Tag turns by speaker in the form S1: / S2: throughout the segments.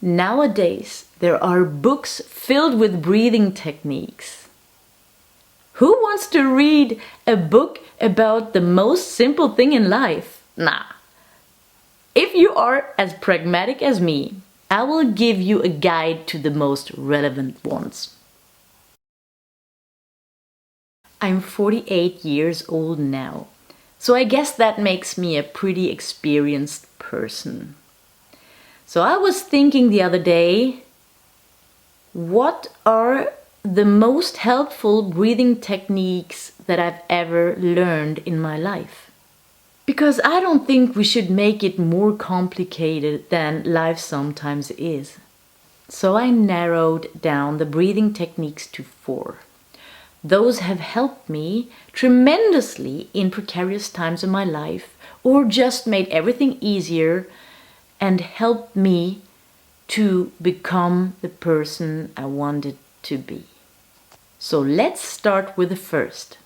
S1: Nowadays, there are books filled with breathing techniques. Who wants to read a book about the most simple thing in life? Nah. If you are as pragmatic as me, I will give you a guide to the most relevant ones. I'm 48 years old now, so I guess that makes me a pretty experienced person. So I was thinking the other day, what are the most helpful breathing techniques that I've ever learned in my life? Because I don't think we should make it more complicated than life sometimes is. So I narrowed down the breathing techniques to 4. Those have helped me tremendously in precarious times of my life, or just made everything easier and helped me to become the person I wanted to be. So let's start with the first.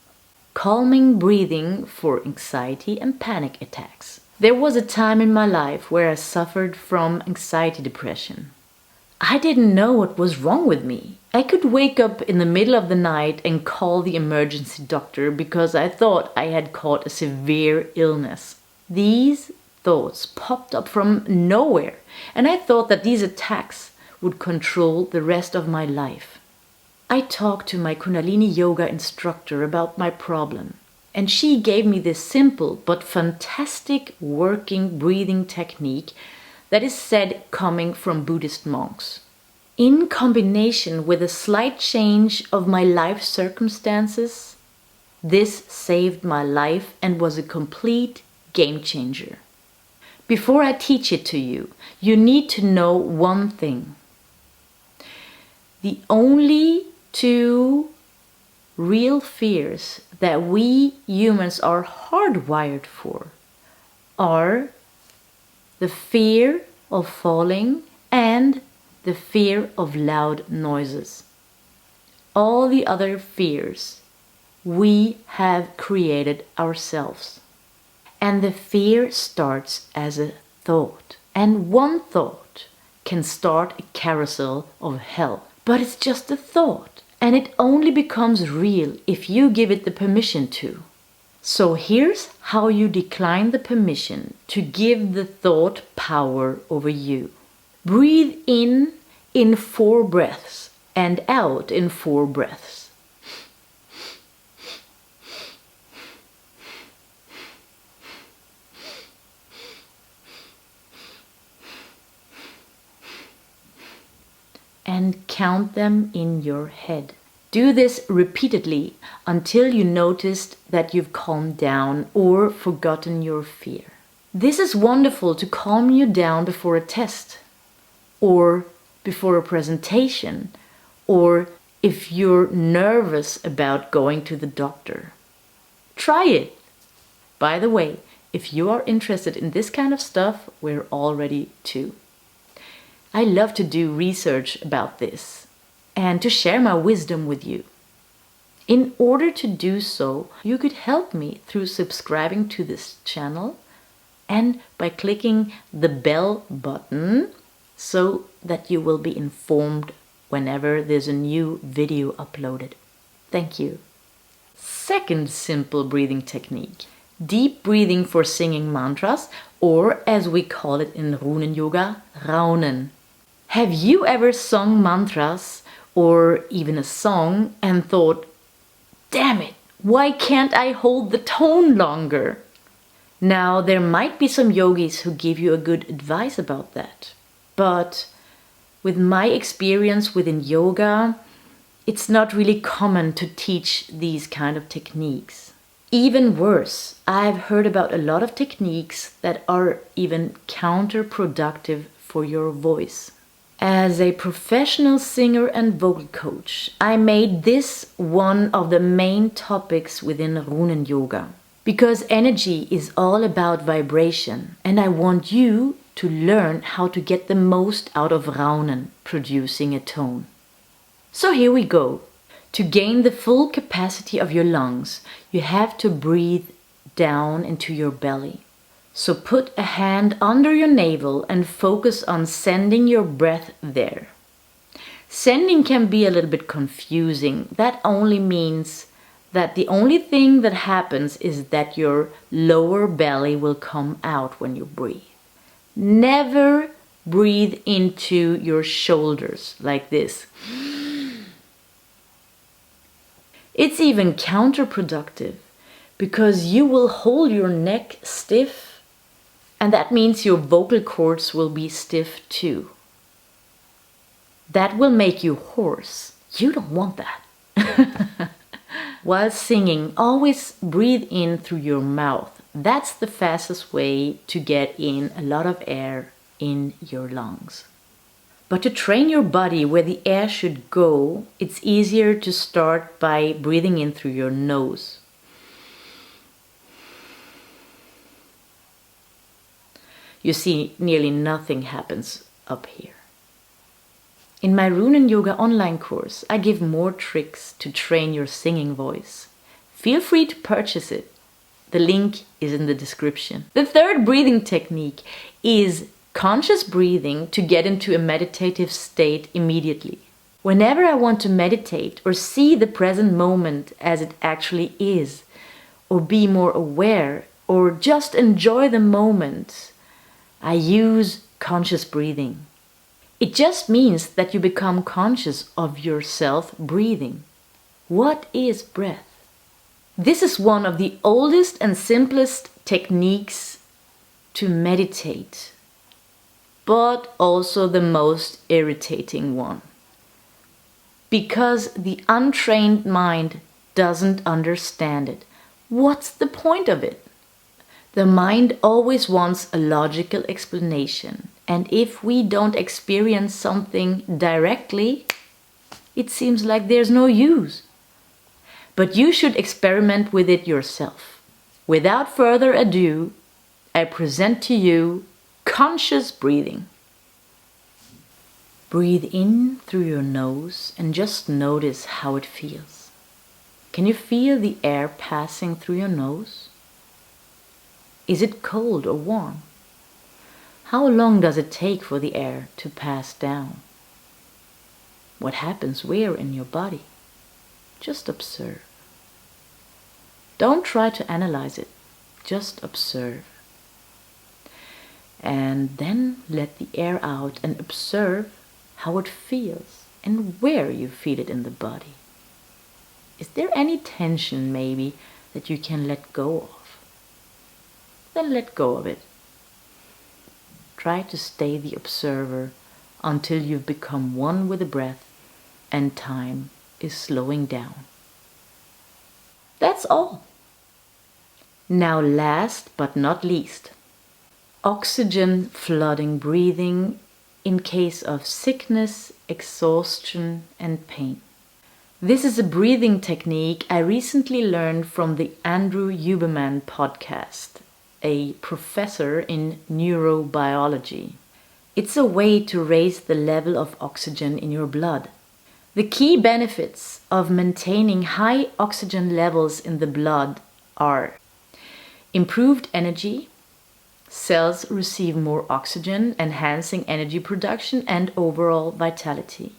S1: Calming breathing for anxiety and panic attacks. There was a time in my life where I suffered from anxiety depression. I didn't know what was wrong with me. I could wake up in the middle of the night and call the emergency doctor because I thought I had caught a severe illness. These thoughts popped up from nowhere, and I thought that these attacks would control the rest of my life. I talked to my Kundalini Yoga instructor about my problem, and she gave me this simple but fantastic working breathing technique that is said coming from Buddhist monks. In combination with a slight change of my life circumstances, this saved my life and was a complete game changer. Before I teach it to you, you need to know one thing. The only 2 real fears that we humans are hardwired for are the fear of falling and the fear of loud noises. All the other fears we have created ourselves. And the fear starts as a thought. And one thought can start a carousel of hell. But it's just a thought. And it only becomes real if you give it the permission to. So here's how you decline the permission to give the thought power over you. Breathe in 4 breaths and out in 4 breaths. And count them in your head. Do this repeatedly until you noticed that you've calmed down or forgotten your fear. This is wonderful to calm you down before a test, or before a presentation, or if you're nervous about going to the doctor. Try it! By the way, if you are interested in this kind of stuff, we're all ready too. I love to do research about this and to share my wisdom with you. In order to do so, you could help me through subscribing to this channel and by clicking the bell button so that you will be informed whenever there's a new video uploaded. Thank you. Second simple breathing technique. Deep breathing for singing mantras, or as we call it in Runen Yoga, Raunen. Have you ever sung mantras or even a song and thought, damn it, why can't I hold the tone longer? Now, there might be some yogis who give you a good advice about that. But with my experience within yoga, it's not really common to teach these kind of techniques. Even worse, I've heard about a lot of techniques that are even counterproductive for your voice. As a professional singer and vocal coach, I made this one of the main topics within Runen Yoga. Because energy is all about vibration, and I want you to learn how to get the most out of Raunen, producing a tone. So here we go. To gain the full capacity of your lungs, you have to breathe down into your belly. So put a hand under your navel and focus on sending your breath there. Sending can be a little bit confusing. That only means that the only thing that happens is that your lower belly will come out when you breathe. Never breathe into your shoulders like this. It's even counterproductive because you will hold your neck stiff, and that means your vocal cords will be stiff too. That will make you hoarse. You don't want that. While singing, always breathe in through your mouth. That's the fastest way to get in a lot of air in your lungs. But to train your body where the air should go, it's easier to start by breathing in through your nose. You see, nearly nothing happens up here. In my Runen Yoga online course, I give more tricks to train your singing voice. Feel free to purchase it. The link is in the description. The third breathing technique is conscious breathing to get into a meditative state immediately. Whenever I want to meditate or see the present moment as it actually is, or be more aware, or just enjoy the moment, I use conscious breathing. It just means that you become conscious of yourself breathing. What is breath? This is one of the oldest and simplest techniques to meditate, but also the most irritating one. Because the untrained mind doesn't understand it. What's the point of it? The mind always wants a logical explanation. And if we don't experience something directly, it seems like there's no use. But you should experiment with it yourself. Without further ado, I present to you conscious breathing. Breathe in through your nose and just notice how it feels. Can you feel the air passing through your nose? Is it cold or warm? How long does it take for the air to pass down? What happens where in your body? Just observe. Don't try to analyze it. Just observe. And then let the air out and observe how it feels and where you feel it in the body. Is there any tension maybe that you can let go of? Then let go of it. Try to stay the observer until you've become one with the breath and time is slowing down. That's all. Now last but not least, oxygen flooding breathing in case of sickness, exhaustion and pain. This is a breathing technique I recently learned from the Andrew Huberman podcast, a professor in neurobiology. It's a way to raise the level of oxygen in your blood. The key benefits of maintaining high oxygen levels in the blood are improved energy, cells receive more oxygen, enhancing energy production and overall vitality.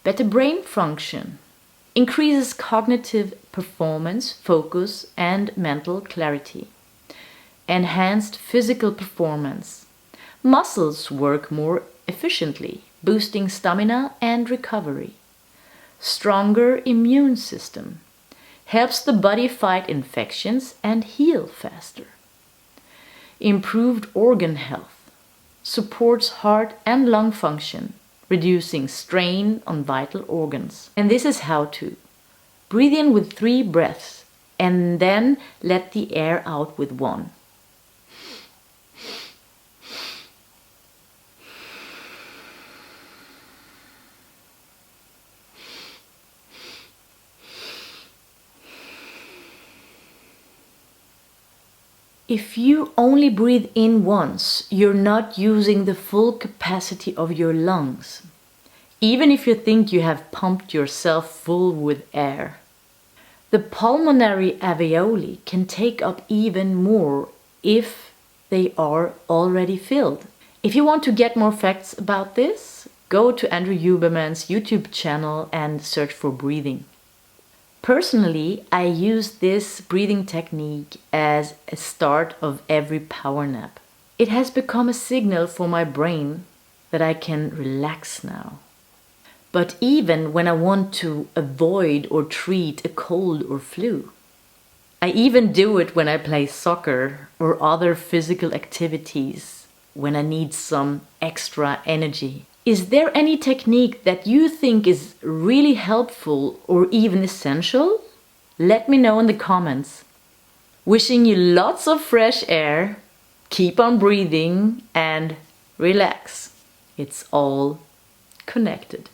S1: Better brain function, increases cognitive performance, focus, and mental clarity. Enhanced physical performance. Muscles work more efficiently, boosting stamina and recovery. Stronger immune system. Helps the body fight infections and heal faster. Improved organ health. Supports heart and lung function, reducing strain on vital organs. And this is how to. Breathe in with 3 breaths and then let the air out with 1. If you only breathe in once, you're not using the full capacity of your lungs, even if you think you have pumped yourself full with air. The pulmonary alveoli can take up even more if they are already filled. If you want to get more facts about this, go to Andrew Huberman's YouTube channel and search for breathing. Personally, I use this breathing technique as a start of every power nap. It has become a signal for my brain that I can relax now. But even when I want to avoid or treat a cold or flu, I even do it when I play soccer or other physical activities, when I need some extra energy. Is there any technique that you think is really helpful or even essential? Let me know in the comments. Wishing you lots of fresh air, keep on breathing and relax. It's all connected.